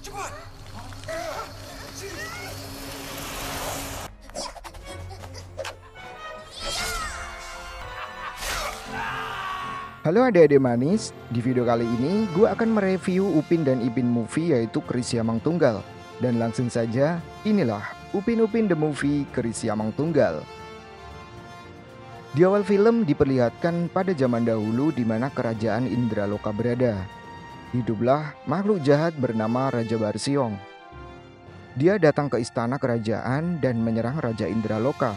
Cepat. Halo adik-adik manis, di video kali ini gue akan mereview Upin dan Ipin movie yaitu Keris Siamang Tunggal. Dan langsung saja, inilah Upin Ipin the Movie Keris Siamang Tunggal. Di awal film diperlihatkan pada zaman dahulu di mana kerajaan Indraloka berada. Hiduplah makhluk jahat bernama Raja Barsiong. Dia datang ke istana kerajaan dan menyerang Raja Indraloka.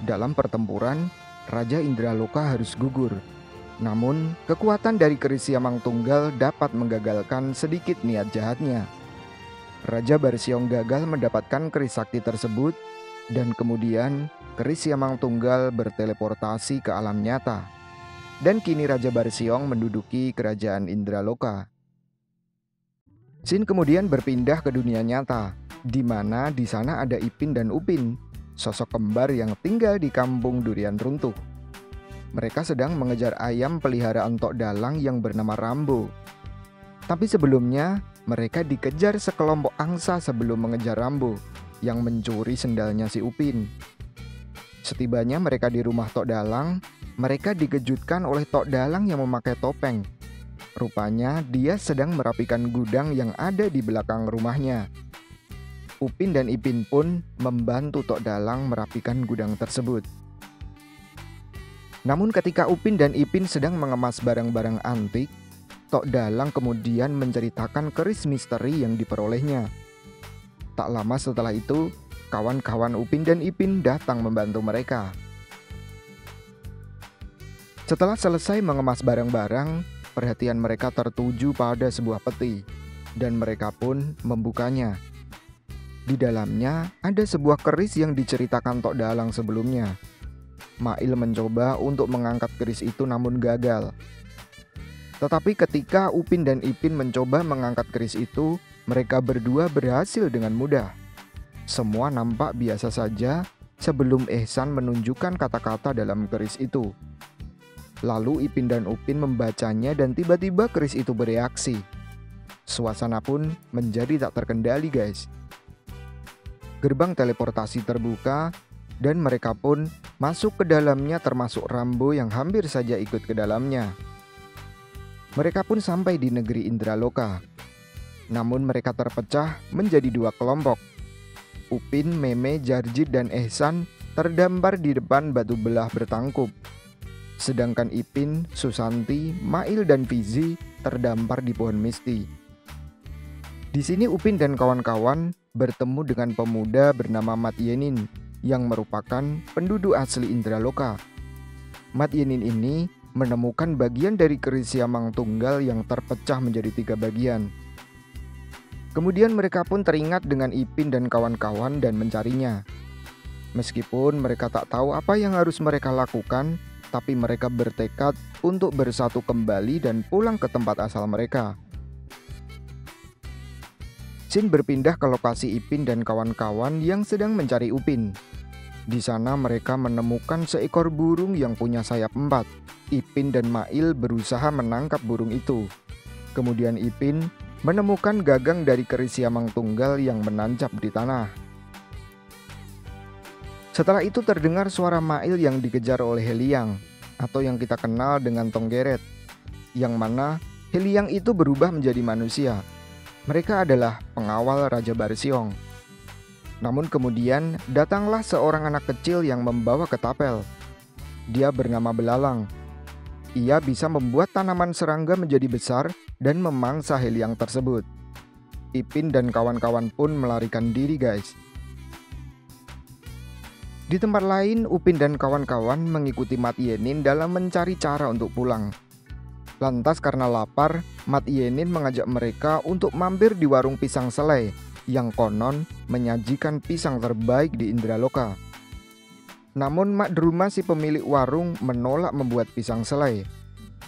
Dalam pertempuran, Raja Indraloka harus gugur. Namun, kekuatan dari Keris Siamang Tunggal dapat menggagalkan sedikit niat jahatnya. Raja Barsiong gagal mendapatkan keris sakti tersebut, dan kemudian Keris Siamang Tunggal berteleportasi ke alam nyata. Dan kini Raja Barsiong menduduki kerajaan Indraloka. Scene kemudian berpindah ke dunia nyata, di mana di sana ada Ipin dan Upin, sosok kembar yang tinggal di kampung durian runtuh. Mereka sedang mengejar ayam peliharaan Tok Dalang yang bernama Rambo. Tapi sebelumnya, mereka dikejar sekelompok angsa sebelum mengejar Rambo yang mencuri sendalnya si Upin. Setibanya mereka di rumah Tok Dalang, mereka dikejutkan oleh Tok Dalang yang memakai topeng. Rupanya dia sedang merapikan gudang yang ada di belakang rumahnya. Upin dan Ipin pun membantu Tok Dalang merapikan gudang tersebut. Namun ketika Upin dan Ipin sedang mengemas barang-barang antik, Tok Dalang kemudian menceritakan keris misteri yang diperolehnya. Tak lama setelah itu, kawan-kawan Upin dan Ipin datang membantu mereka. Setelah selesai mengemas barang-barang, perhatian mereka tertuju pada sebuah peti, dan mereka pun membukanya. Di dalamnya ada sebuah keris yang diceritakan Tok Dalang sebelumnya. Mail mencoba untuk mengangkat keris itu namun gagal. Tetapi ketika Upin dan Ipin mencoba mengangkat keris itu, mereka berdua berhasil dengan mudah. Semua nampak biasa saja sebelum Ehsan menunjukkan kata-kata dalam keris itu. Lalu Ipin dan Upin membacanya dan tiba-tiba keris itu bereaksi. Suasana pun menjadi tak terkendali, guys. Gerbang teleportasi terbuka dan mereka pun masuk ke dalamnya, termasuk Rambo yang hampir saja ikut ke dalamnya. Mereka pun sampai di negeri Indraloka. Namun mereka terpecah menjadi dua kelompok. Upin, Meme, Jarjit, dan Ehsan terdampar di depan batu belah bertangkup. Sedangkan Ipin, Susanti, Mail, dan Fizi terdampar di pohon misti. Di sini Upin dan kawan-kawan bertemu dengan pemuda bernama Mat Yenin yang merupakan penduduk asli Indraloka. Mat Yenin ini menemukan bagian dari Keris Siamang Tunggal yang terpecah menjadi 3 bagian. Kemudian mereka pun teringat dengan Ipin dan kawan-kawan dan mencarinya. Meskipun mereka tak tahu apa yang harus mereka lakukan, tapi mereka bertekad untuk bersatu kembali dan pulang ke tempat asal mereka. Scene berpindah ke lokasi Ipin dan kawan-kawan yang sedang mencari Upin. Di sana mereka menemukan seekor burung yang punya sayap 4. Ipin dan Mail berusaha menangkap burung itu. Kemudian Ipin menemukan gagang dari Keris Siamang Tunggal yang menancap di tanah. Setelah itu terdengar suara Mail yang dikejar oleh Heliang, atau yang kita kenal dengan Tonggeret, yang mana Heliang itu berubah menjadi manusia. Mereka adalah pengawal Raja Barsiong. Namun kemudian datanglah seorang anak kecil yang membawa ketapel. Dia bernama Belalang. Ia bisa membuat tanaman serangga menjadi besar dan memangsa Heliang tersebut. Ipin dan kawan-kawan pun melarikan diri, guys. Di tempat lain, Upin dan kawan-kawan mengikuti Mat Yenin dalam mencari cara untuk pulang. Lantas karena lapar, Mat Yenin mengajak mereka untuk mampir di warung pisang selai yang konon menyajikan pisang terbaik di Indraloka. Namun Mak Druma, si pemilik warung, menolak membuat pisang selai.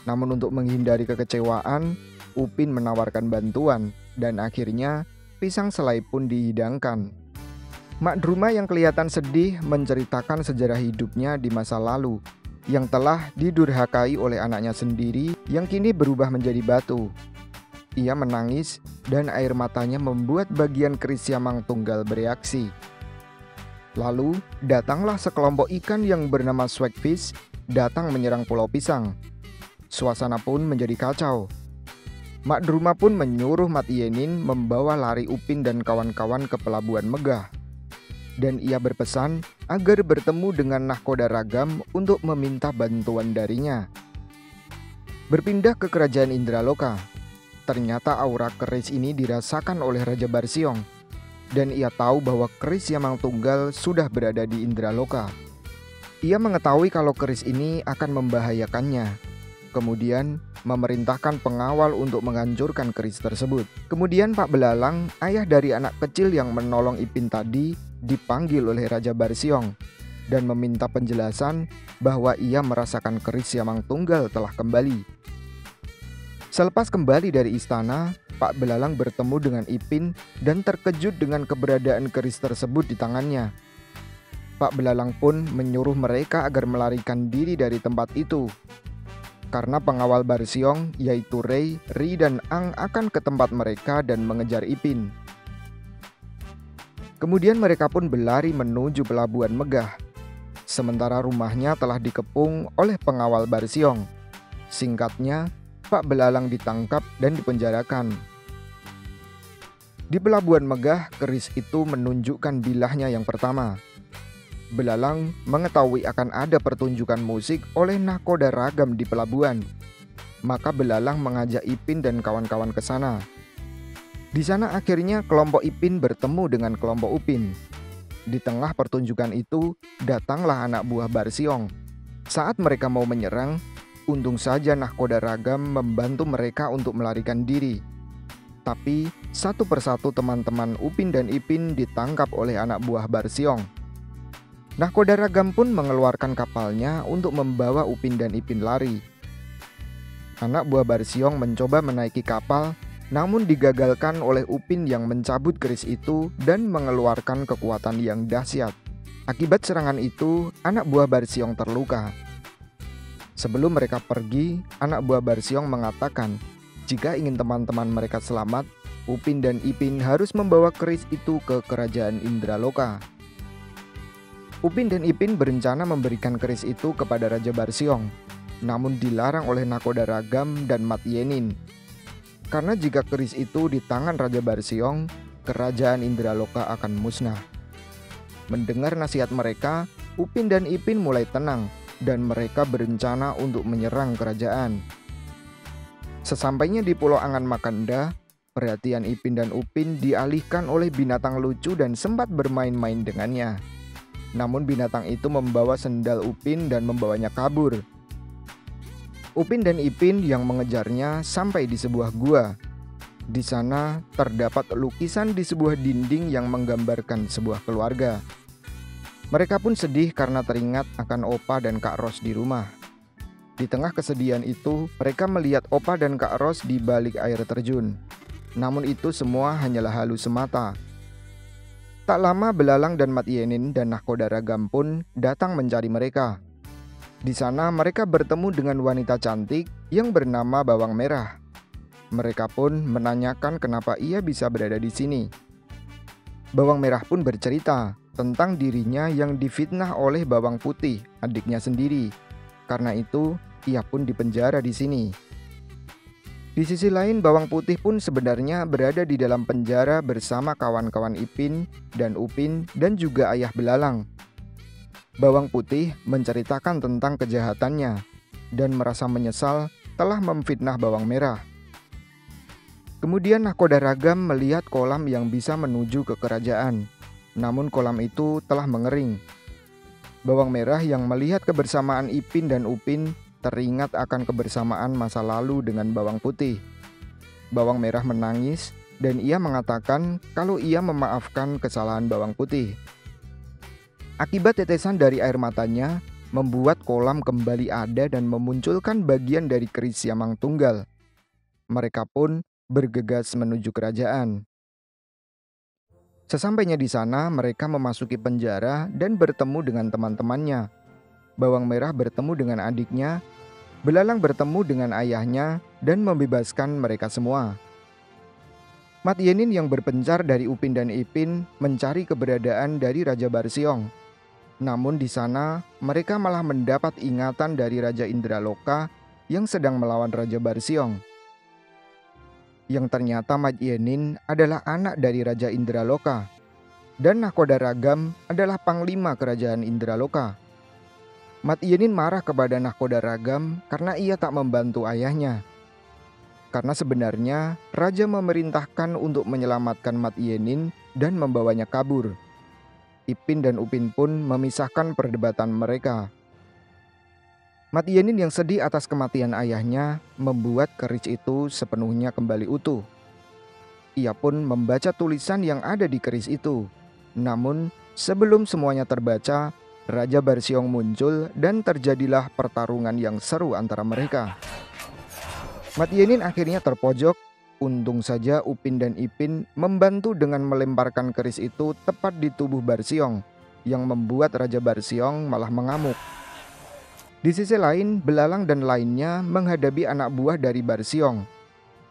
Namun untuk menghindari kekecewaan, Upin menawarkan bantuan dan akhirnya pisang selai pun dihidangkan. Mak Druma yang kelihatan sedih menceritakan sejarah hidupnya di masa lalu yang telah didurhakai oleh anaknya sendiri yang kini berubah menjadi batu. Ia menangis dan air matanya membuat bagian keris Siamang Tunggal bereaksi. Lalu datanglah sekelompok ikan yang bernama Swagfish datang menyerang Pulau Pisang. Suasana pun menjadi kacau. Mak Druma pun menyuruh Mat Yenin membawa lari Upin dan kawan-kawan ke Pelabuhan Megah. Dan ia berpesan agar bertemu dengan Nahkoda Ragam untuk meminta bantuan darinya. Berpindah ke kerajaan Indraloka, ternyata aura keris ini dirasakan oleh Raja Barsiong. Dan ia tahu bahwa keris Siamang Tunggal sudah berada di Indraloka. Ia mengetahui kalau keris ini akan membahayakannya. Kemudian memerintahkan pengawal untuk menghancurkan keris tersebut. Kemudian Pak Belalang, ayah dari anak kecil yang menolong Ipin tadi, dipanggil oleh Raja Barsiong dan meminta penjelasan bahwa ia merasakan keris Siamang Tunggal telah kembali. Selepas kembali dari istana, Pak Belalang bertemu dengan Ipin dan terkejut dengan keberadaan keris tersebut di tangannya. Pak Belalang pun menyuruh mereka agar melarikan diri dari tempat itu. Karena pengawal Barsiong yaitu Ray, Ri, dan Ang akan ke tempat mereka dan mengejar Ipin. Kemudian mereka pun berlari menuju Pelabuhan Megah. Sementara rumahnya telah dikepung oleh pengawal Barsiong. Singkatnya, Pak Belalang ditangkap dan dipenjarakan. Di Pelabuhan Megah, keris itu menunjukkan bilahnya yang pertama. Belalang mengetahui akan ada pertunjukan musik oleh Nahkoda Ragam di pelabuhan. Maka Belalang mengajak Ipin dan kawan-kawan ke sana. Di sana akhirnya kelompok Ipin bertemu dengan kelompok Upin. Di tengah pertunjukan itu, datanglah anak buah Barsiong. Saat mereka mau menyerang, untung saja Nahkoda Ragam membantu mereka untuk melarikan diri. Tapi satu persatu teman-teman Upin dan Ipin ditangkap oleh anak buah Barsiong. Nahkoda Ragam pun mengeluarkan kapalnya untuk membawa Upin dan Ipin lari. Anak buah Barsiong mencoba menaiki kapal, namun digagalkan oleh Upin yang mencabut keris itu dan mengeluarkan kekuatan yang dahsyat. Akibat serangan itu, anak buah Barsiong terluka. Sebelum mereka pergi, anak buah Barsiong mengatakan, jika ingin teman-teman mereka selamat, Upin dan Ipin harus membawa keris itu ke kerajaan Indraloka. Upin dan Ipin berencana memberikan keris itu kepada Raja Barsiong, namun dilarang oleh Nahkoda Ragam dan Mat Yenin. Karena jika keris itu di tangan Raja Barsiong, kerajaan Indraloka akan musnah. Mendengar nasihat mereka, Upin dan Ipin mulai tenang dan mereka berencana untuk menyerang kerajaan. Sesampainya di Pulau Angan Makanda, perhatian Ipin dan Upin dialihkan oleh binatang lucu dan sempat bermain-main dengannya. Namun binatang itu membawa sendal Upin dan membawanya kabur. Upin dan Ipin yang mengejarnya sampai di sebuah gua. Di sana terdapat lukisan di sebuah dinding yang menggambarkan sebuah keluarga. Mereka pun sedih karena teringat akan Opa dan Kak Ros di rumah. Di tengah kesedihan itu, mereka melihat Opa dan Kak Ros di balik air terjun. Namun itu semua hanyalah halus semata. Tak lama Belalang dan Mat Yenin dan Nahkoda Ragam pun datang mencari mereka. Di sana mereka bertemu dengan wanita cantik yang bernama Bawang Merah. Mereka pun menanyakan kenapa ia bisa berada di sini. Bawang Merah pun bercerita tentang dirinya yang difitnah oleh Bawang Putih, adiknya sendiri. Karena itu, ia pun dipenjara di sini. Di sisi lain, Bawang Putih pun sebenarnya berada di dalam penjara bersama kawan-kawan Ipin dan Upin dan juga ayah Belalang. Bawang Putih menceritakan tentang kejahatannya dan merasa menyesal telah memfitnah Bawang Merah. Kemudian Nahkoda Ragam melihat kolam yang bisa menuju ke kerajaan, namun kolam itu telah mengering. Bawang Merah yang melihat kebersamaan Ipin dan Upin teringat akan kebersamaan masa lalu dengan Bawang Putih. Bawang Merah menangis dan ia mengatakan kalau ia memaafkan kesalahan Bawang Putih. Akibat tetesan dari air matanya membuat kolam kembali ada dan memunculkan bagian dari keris Siamang Tunggal. Mereka pun bergegas menuju kerajaan. Sesampainya di sana, mereka memasuki penjara dan bertemu dengan teman-temannya. Bawang Merah bertemu dengan adiknya, Belalang bertemu dengan ayahnya dan membebaskan mereka semua. Mat Yenin yang berpencar dari Upin dan Ipin mencari keberadaan dari Raja Barsiong. Namun di sana mereka malah mendapat ingatan dari Raja Indraloka yang sedang melawan Raja Barsiong. Yang ternyata Mat Yenin adalah anak dari Raja Indraloka, dan Nakhoda Ragam adalah panglima kerajaan Indraloka. Mat Yenin marah kepada Nakhoda Ragam karena ia tak membantu ayahnya. Karena sebenarnya Raja memerintahkan untuk menyelamatkan Mat Yenin dan membawanya kabur. Ipin dan Upin pun memisahkan perdebatan mereka. Mat Yenin yang sedih atas kematian ayahnya membuat keris itu sepenuhnya kembali utuh. Ia pun membaca tulisan yang ada di keris itu. Namun sebelum semuanya terbaca, Raja Barsiong muncul dan terjadilah pertarungan yang seru antara mereka. Mat Yenin akhirnya terpojok. Untung saja Upin dan Ipin membantu dengan melemparkan keris itu tepat di tubuh Barsiong, yang membuat Raja Barsiong malah mengamuk. Di sisi lain, Belalang dan lainnya menghadapi anak buah dari Barsiong.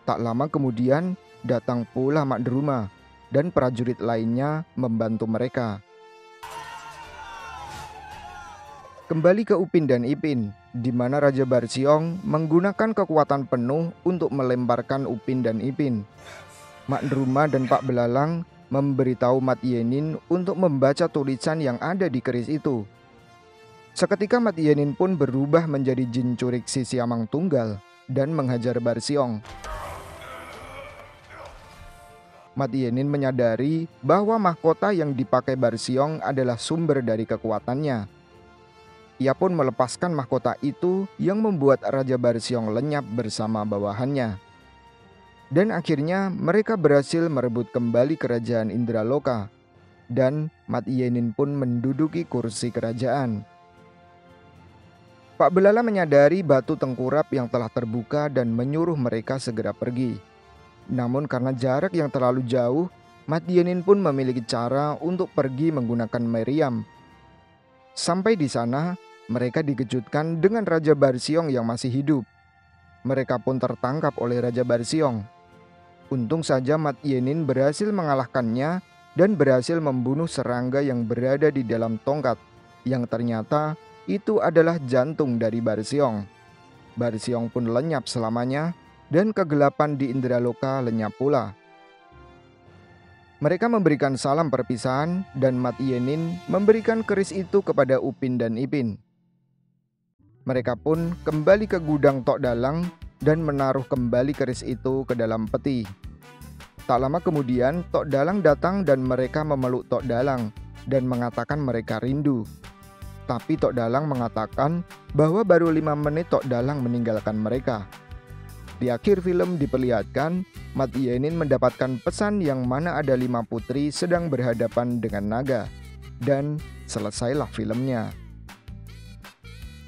Tak lama kemudian datang pula Mak Druma dan prajurit lainnya membantu mereka. Kembali ke Upin dan Ipin, di mana Raja Barsiong menggunakan kekuatan penuh untuk melemparkan Upin dan Ipin. Mak Druma dan Pak Belalang memberitahu Mat Yenin untuk membaca tulisan yang ada di keris itu. Seketika Mat Yenin pun berubah menjadi jin curik si Siamang Tunggal dan menghajar Barsiong. Mat Yenin menyadari bahwa mahkota yang dipakai Barsiong adalah sumber dari kekuatannya. Ia pun melepaskan mahkota itu yang membuat Raja Barsiong lenyap bersama bawahannya. Dan akhirnya mereka berhasil merebut kembali kerajaan Indraloka. Dan Mat Yenin pun menduduki kursi kerajaan. Pak Belala menyadari batu tengkurap yang telah terbuka dan menyuruh mereka segera pergi. Namun karena jarak yang terlalu jauh, Mat Yenin pun memiliki cara untuk pergi menggunakan meriam. Sampai di sana, mereka dikejutkan dengan Raja Barsiong yang masih hidup. Mereka pun tertangkap oleh Raja Barsiong. Untung saja Mat Yenin berhasil mengalahkannya dan berhasil membunuh serangga yang berada di dalam tongkat, yang ternyata itu adalah jantung dari Barsiong. Barsiong pun lenyap selamanya dan kegelapan di Indraloka lenyap pula. Mereka memberikan salam perpisahan dan Mat Yenin memberikan keris itu kepada Upin dan Ipin. Mereka pun kembali ke gudang Tok Dalang dan menaruh kembali keris itu ke dalam peti. Tak lama kemudian Tok Dalang datang dan mereka memeluk Tok Dalang dan mengatakan mereka rindu. Tapi Tok Dalang mengatakan bahwa baru 5 menit Tok Dalang meninggalkan mereka. Di akhir film diperlihatkan Mat Yenin mendapatkan pesan yang mana ada 5 putri sedang berhadapan dengan naga. Dan selesailah filmnya.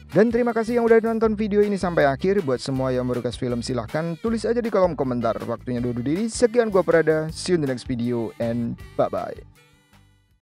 Dan terima kasih yang udah nonton video ini sampai akhir. Buat semua yang merukas film silahkan tulis aja di kolom komentar. Waktunya duduk diri. Sekian gua Prada. See you in the next video and bye-bye.